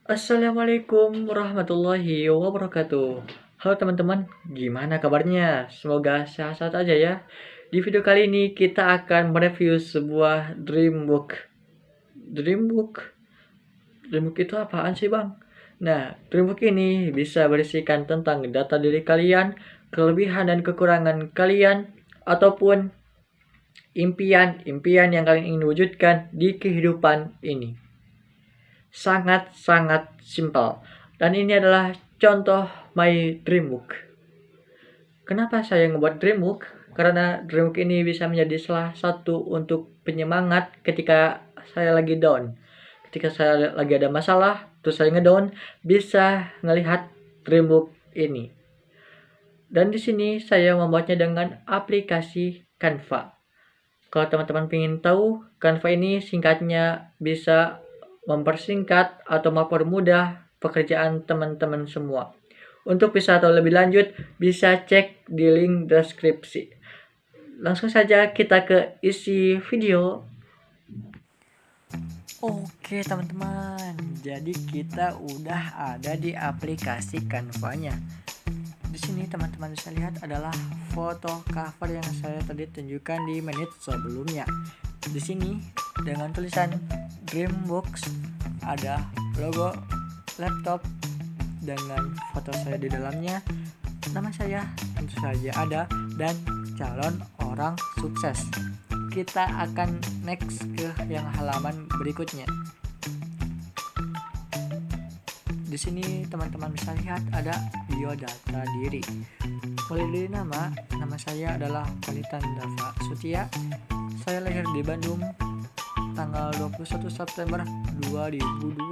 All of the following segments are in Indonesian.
Assalamualaikum warahmatullahi wabarakatuh. Halo teman-teman, gimana kabarnya? Semoga sehat-sehat aja ya. Di video kali ini kita akan mereview sebuah Dreambook. Dreambook? Dreambook itu apaan sih bang? Nah, Dreambook ini bisa berisikan tentang data diri kalian, kelebihan dan kekurangan kalian, ataupun impian-impian yang kalian ingin wujudkan di kehidupan ini. Sangat-sangat simpel. Dan ini adalah contoh my dreambook. Kenapa saya ngebuat dreambook? Karena dreambook ini bisa menjadi salah satu untuk penyemangat ketika saya lagi down. Ketika saya lagi ada masalah, terus saya ngedown, bisa ngelihat dreambook ini. Dan di sini saya membuatnya dengan aplikasi Canva. Kalau teman-teman ingin tahu, Canva ini singkatnya bisa mempersingkat atau mempermudah pekerjaan teman-teman semua. Untuk bisa tahu lebih lanjut, bisa cek di link deskripsi. Langsung saja kita ke isi video. Oke teman-teman, jadi kita udah ada di aplikasi Canva-nya. Di sini teman-teman bisa lihat adalah foto cover yang saya tadi tunjukkan di menit sebelumnya. Di sini dengan tulisan Dreambox ada logo laptop dengan foto saya di dalamnya, nama saya tentu saja ada, dan calon orang sukses. Kita akan next ke yang halaman berikutnya. Di sini teman-teman bisa lihat ada biodata diri. Mulai dari nama saya adalah Palitan Dava Sutia. Saya lahir di Bandung tanggal 21 September 2002.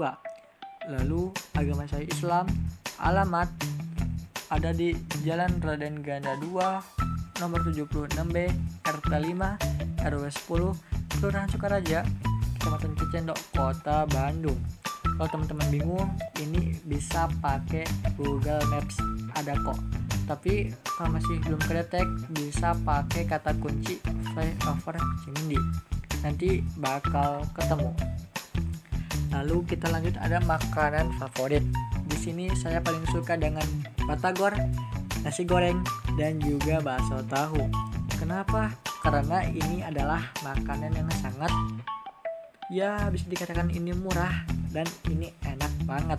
Lalu agama saya Islam, alamat ada di Jalan Raden Ganda 2, nomor 76B, RT 5, RW 10, Kelurahan Sukaraja, Kecamatan Cicendok, Kota Bandung. Kalau teman-teman bingung, ini bisa pakai Google Maps, ada kok. Tapi kalau masih belum kedetek, bisa pakai kata kunci flyover Cimindi. Nanti bakal ketemu. Lalu kita lanjut, ada makanan favorit. Di sini saya paling suka dengan batagor, nasi goreng, dan juga bakso tahu. Kenapa? Karena ini adalah makanan yang sangat, ya bisa dikatakan ini murah dan ini enak banget.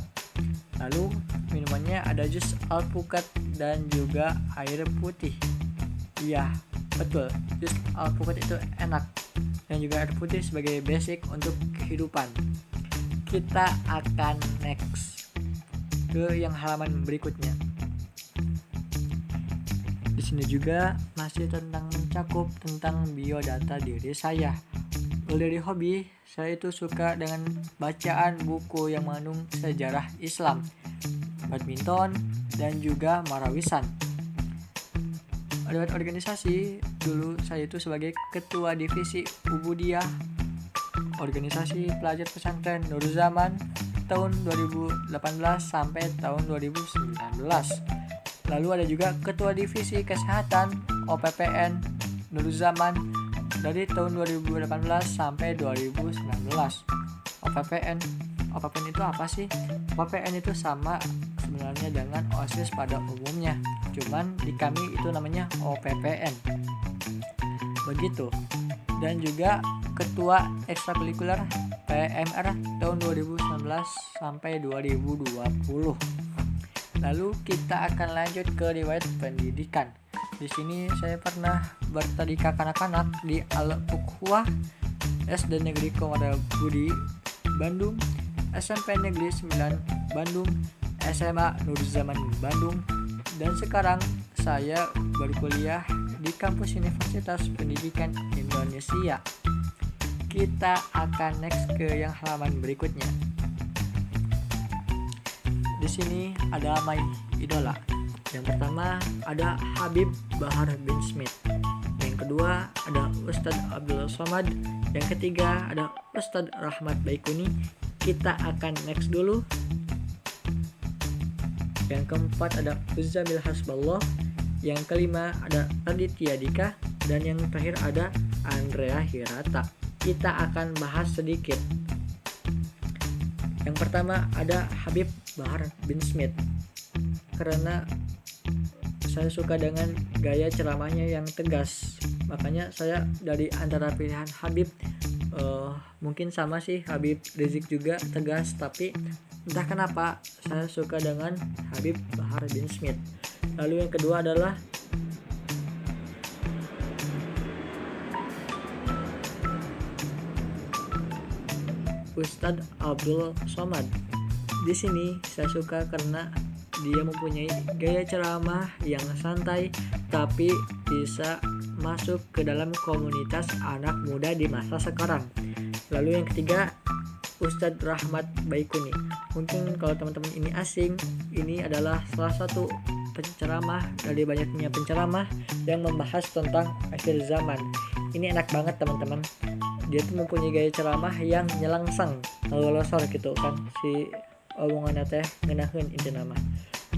Lalu minumannya ada jus alpukat dan juga air putih. Iya betul, jus alpukat itu enak, dan juga air putih sebagai basic untuk kehidupan. Kita akan next ke yang halaman berikutnya. Di sini juga masih tentang mencakup tentang biodata diri saya. Dari hobi, saya itu suka dengan bacaan buku yang mengandung sejarah Islam, badminton, dan juga marawisan. Ada organisasi, dulu saya itu sebagai ketua divisi Ubudiyah, organisasi pelajar pesantren Nurul Zaman tahun 2018 sampai tahun 2019. Lalu ada juga ketua divisi kesehatan OPPN Nurul Zaman dari tahun 2018 sampai 2019. OPPN itu apa sih? OPPN itu sama sebenarnya dengan OSIS pada umumnya, cuman di kami itu namanya OPPN. Begitu. Dan juga ketua ekstrakurikuler PMR tahun 2019 sampai 2020. Lalu kita akan lanjut ke riwayat pendidikan. Di sini saya pernah bertadika kanak-kanak di Al-Ukhwah, SD Negeri Komodo Budi, Bandung, SMP Negeri 9, Bandung, SMA Nur Zaman Bandung, dan sekarang saya berkuliah di kampus Universitas Pendidikan Indonesia. Kita akan next ke yang halaman berikutnya. Di sini ada my idola. Yang pertama ada Habib Bahar bin Smith. Yang kedua ada Ustadz Abdul Somad. Yang ketiga ada Ustadz Rahmat Baikuni. Kita akan next dulu. Yang keempat ada Uzzamil Hasballah. Yang kelima ada Raditya Dika. Dan yang terakhir ada Andrea Hirata. Kita akan bahas sedikit. Yang pertama ada Habib Bahar bin Smith, karena saya suka dengan gaya ceramahnya yang tegas. Makanya saya dari antara pilihan Habib, mungkin sama sih, Habib Rizik juga tegas, tapi entah kenapa saya suka dengan Habib Bahar bin Smith. Lalu yang kedua adalah Ustadz Abdul Somad. Di sini saya suka karena dia mempunyai gaya ceramah yang santai tapi bisa masuk ke dalam komunitas anak muda di masa sekarang. Lalu yang ketiga Ustadz Rahmat Baikuni. Mungkin kalau teman-teman ini asing, ini adalah salah satu penceramah dari banyaknya penceramah yang membahas tentang akhir zaman. Ini enak banget teman-teman. Dia tuh mempunyai gaya ceramah yang nyelangsang, lolosor gitu kan si omongannya teh ngenaheun inti nama.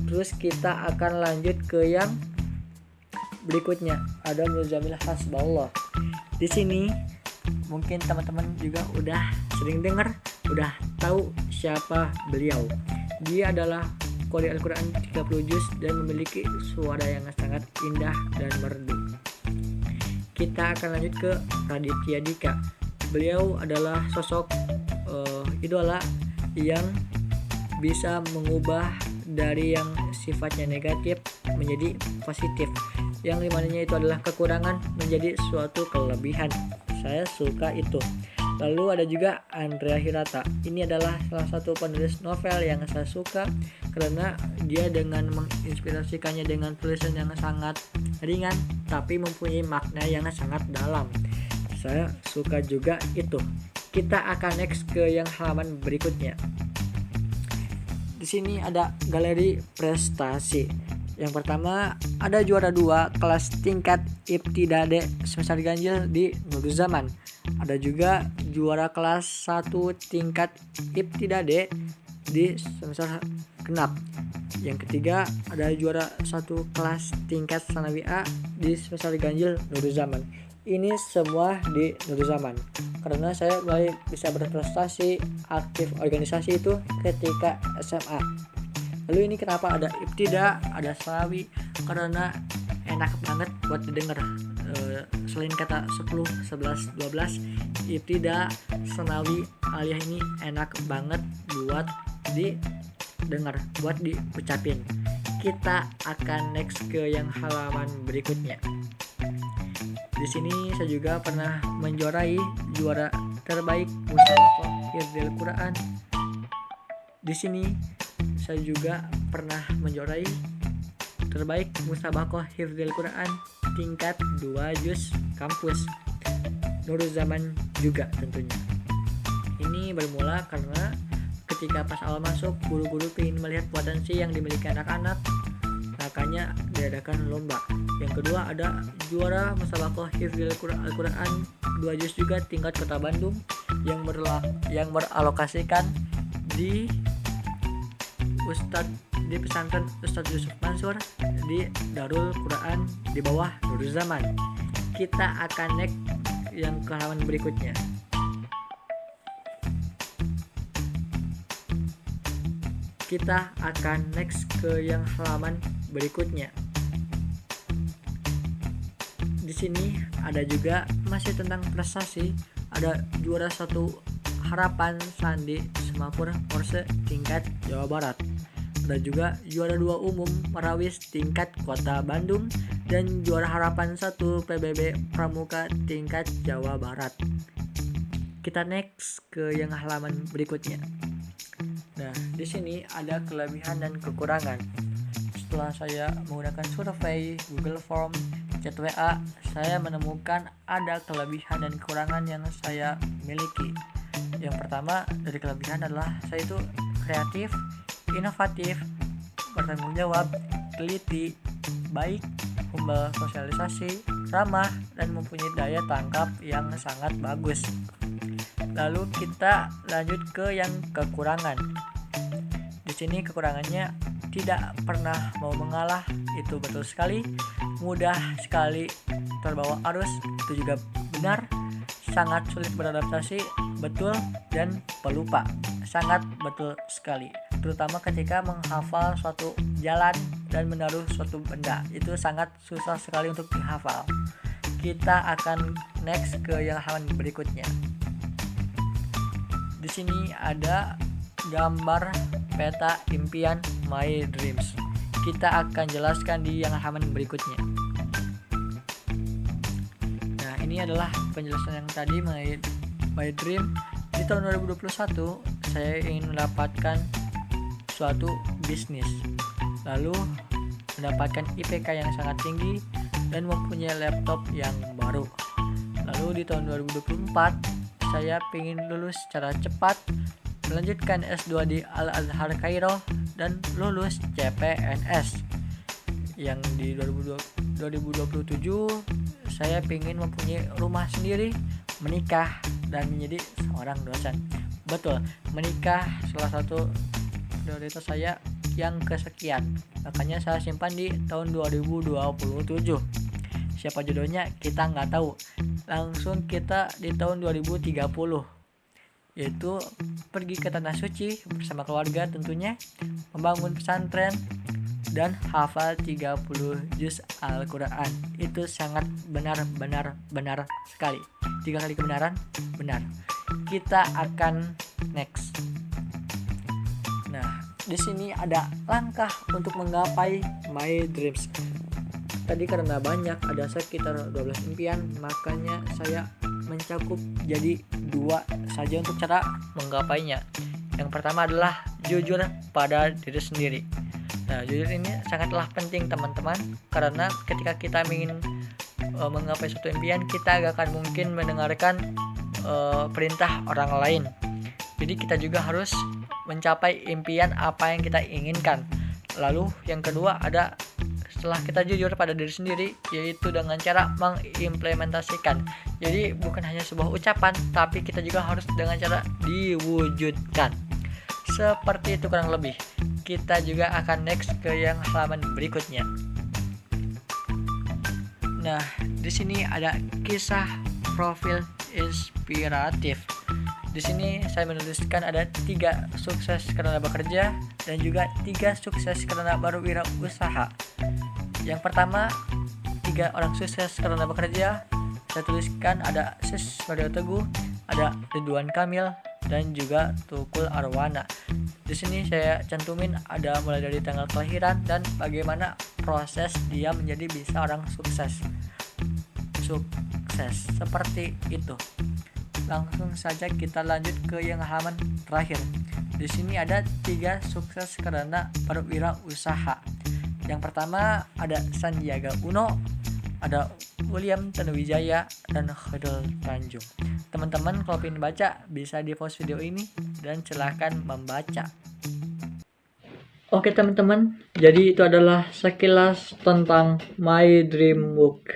Terus kita akan lanjut ke yang berikutnya, ada Muzamil Hasballah. Di sini mungkin teman-teman juga udah sering dengar, udah tahu siapa beliau. Dia adalah qari Al-Quran 30 juz dan memiliki suara yang sangat indah dan merdu. Kita akan lanjut ke Raditya Dika. Beliau adalah sosok idola yang bisa mengubah dari yang sifatnya negatif menjadi positif, yang dimananya itu adalah kekurangan menjadi suatu kelebihan. Saya suka itu. Lalu ada juga Andrea Hirata. Ini adalah salah satu penulis novel yang saya suka karena dia dengan menginspirasikannya dengan tulisan yang sangat ringan tapi mempunyai makna yang sangat dalam. Saya suka juga itu. Kita akan next ke yang halaman berikutnya. Di sini ada galeri prestasi. Yang pertama ada juara 2 kelas tingkat Ibtidade semester ganjil di Nurul Zaman. Ada juga juara kelas 1 tingkat Ibtidade di semester genap. Yang ketiga ada juara 1 kelas tingkat Sanawi A di semester ganjil Nurul Zaman. Ini semua di Nurul Zaman. Karena saya mulai bisa berprestasi aktif organisasi itu ketika SMA. Lalu ini kenapa ada Ibtida, ada Sanawi, karena enak banget buat didengar. Selain kata 10, 11, 12, Ibtida, Sanawi, Aliyah ini enak banget buat didengar, buat diucapin. Kita akan next ke yang halaman berikutnya. Di sini saya juga pernah menjuarai juara terbaik musabaqah hifdzil Quran. Di sini saya juga pernah menjuarai terbaik musabaqah hifdzil Quran tingkat 2 juz kampus Nurul Zaman juga tentunya. Ini bermula karena ketika pas awal masuk, guru-guru ingin melihat potensi yang dimiliki anak-anak, makanya diadakan lomba. Yang kedua ada juara musabaqah hifdzil Al-Quran 2 juz juga tingkat Kota Bandung yang beralokasikan di di pesantren Ustadz Yusuf Mansur di Darul Quran di bawah Nurul Zaman. Kita akan next yang ke halaman berikutnya. Kita akan next ke yang halaman berikutnya. Di sini ada juga masih tentang prestasi, ada juara 1 harapan Sandi Semapur Morse tingkat Jawa Barat. Ada juga juara 2 umum Marawis tingkat Kota Bandung dan juara harapan 1 PBB Pramuka tingkat Jawa Barat. Kita next ke yang halaman berikutnya. Nah, di sini ada kelebihan dan kekurangan. Setelah saya menggunakan survei, Google Form, chat WA, saya menemukan ada kelebihan dan kekurangan yang saya miliki. Yang pertama dari kelebihan adalah saya itu kreatif, inovatif, bertanggung jawab, teliti, baik, humble sosialisasi, ramah, dan mempunyai daya tangkap yang sangat bagus. Lalu kita lanjut ke yang kekurangan. Di sini kekurangannya tidak pernah mau mengalah, itu betul sekali. Mudah sekali terbawa arus, itu juga benar. Sangat sulit beradaptasi, betul, dan pelupa. sangat betul sekali. Terutama ketika menghafal suatu jalan dan menaruh suatu benda, itu sangat susah sekali untuk dihafal. Kita akan next ke yang halaman berikutnya. Di sini ada gambar peta impian My Dreams. Kita akan jelaskan di yang halaman berikutnya. Nah, ini adalah penjelasan yang tadi My Dream. Di tahun 2021 saya ingin mendapatkan suatu bisnis, lalu mendapatkan IPK yang sangat tinggi dan mempunyai laptop yang baru. Lalu di tahun 2024 saya ingin lulus secara cepat, melanjutkan S2 di Al-Azhar Kairo dan lulus CPNS. Yang di 2027 saya ingin mempunyai rumah sendiri, menikah, dan menjadi seorang dosen. Betul, menikah salah satu prioritas saya yang kesekian. Makanya saya simpan di tahun 2027. Siapa jodohnya kita nggak tahu. Langsung kita di tahun 2030, yaitu pergi ke tanah suci bersama keluarga tentunya, membangun pesantren dan hafal 30 juz Al-Quran. Itu sangat benar sekali. 3 kali kebenaran, benar. Kita akan next. Nah, di sini ada langkah untuk menggapai My Dreams. Tadi karena banyak, ada sekitar 12 impian, makanya saya mencakup jadi 2 saja untuk cara menggapainya. Yang pertama adalah jujur pada diri sendiri. Nah, jujur ini sangatlah penting teman-teman, karena ketika kita ingin menggapai suatu impian, kita gak akan mungkin mendengarkan perintah orang lain. Jadi kita juga harus mencapai impian apa yang kita inginkan. Lalu yang kedua ada setelah kita jujur pada diri sendiri, yaitu dengan cara mengimplementasikan. Jadi bukan hanya sebuah ucapan, tapi kita juga harus dengan cara diwujudkan. Seperti itu kurang lebih. Kita juga akan next ke yang halaman berikutnya. Nah, di sini ada kisah profil inspiratif. Di sini saya menuliskan ada 3 sukses karena bekerja dan juga 3 sukses karena berwirausaha. Yang pertama, 3 orang sukses karena bekerja. Saya tuliskan ada Sis Mario Teguh, ada Ridwan Kamil, dan juga Tukul Arwana. Di sini saya cantumin ada mulai dari tanggal kelahiran dan bagaimana proses dia menjadi bisa orang sukses. Seperti itu. Langsung saja kita lanjut ke yang halaman terakhir. Di sini ada 3 sukses karena berwirausaha. Yang pertama ada Sandiaga Uno, ada William Tanuwijaya, dan Khairul Tanjung. Teman-teman kalau ingin baca bisa di pause video ini dan silahkan membaca. Oke teman-teman, jadi itu adalah sekilas tentang My Dream Book.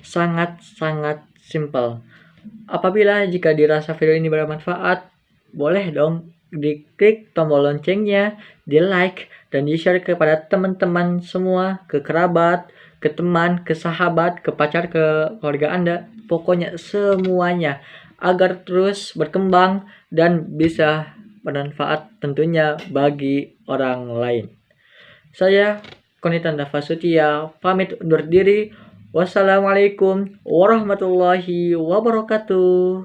Sangat-sangat simple. Apabila jika dirasa video ini bermanfaat, boleh dong diklik tombol loncengnya, di like, dan di share kepada teman-teman semua, ke kerabat, ke teman, ke sahabat, ke pacar, ke keluarga Anda, pokoknya semuanya, agar terus berkembang dan bisa bermanfaat tentunya bagi orang lain. Saya Konitanda Fasutia pamit undur diri. Wassalamualaikum warahmatullahi wabarakatuh.